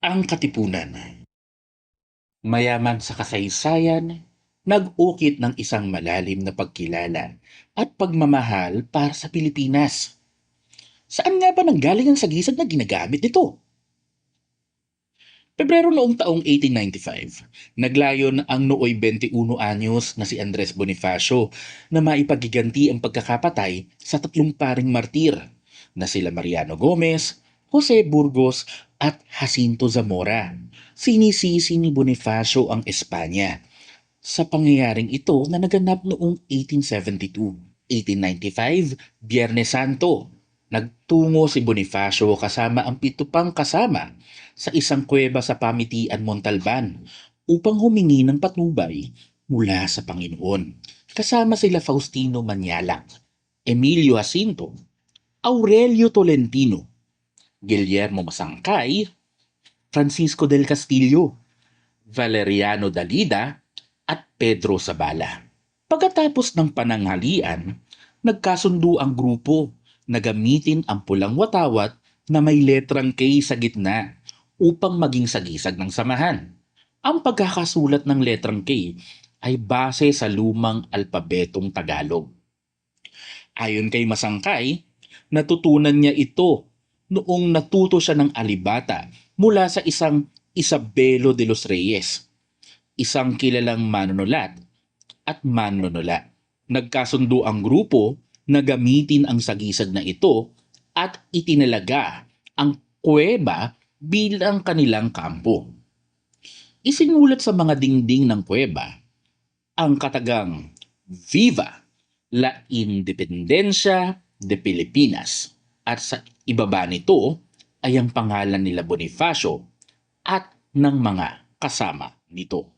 Ang Katipunan. Mayaman sa kasaysayan, nag-ukit ng isang malalim na pagkilala at pagmamahal para sa Pilipinas. Saan nga ba nanggaling ang sagisag na ginagamit nito? Pebrero noong taong 1895, naglayon ang nooy 21 anyos na si Andres Bonifacio na maipagiganti ang pagkakapatay sa tatlong paring martir na sila Mariano Gomez, Jose Burgos at Jacinto Zamora. Sinisisi ni Bonifacio ang Espanya sa pangyayaring ito na naganap noong 1872. 1895, Biyernes Santo. Nagtungo si Bonifacio kasama ang 7 pang kasama sa isang kuweba sa Pamitian, Montalban upang humingi ng patnubay mula sa Panginoon. Kasama sila Faustino Manialang, Emilio Jacinto, Aurelio Tolentino, Guillermo Masangkay, Francisco del Castillo, Valeriano Dalida at Pedro Zabala. Pagkatapos ng pananghalian, nagkasundo ang grupo na gamitin ang pulang watawat na may letrang K sa gitna upang maging sagisag ng samahan. Ang pagkakasulat ng letrang K ay base sa lumang alpabetong Tagalog. Ayon kay Masangkay, natutunan niya ito noong natuto siya ng alibata mula sa isang Isabelo de los Reyes, isang kilalang manunulat at manunula. Nagkasundo ang grupo na gamitin ang sagisag na ito at itinalaga ang kuweba bilang kanilang kampo. Isinulat sa mga dingding ng kuweba ang katagang Viva la Independencia de Pilipinas at sa ibaba nito ay ang pangalan nila Bonifacio at ng mga kasama nito.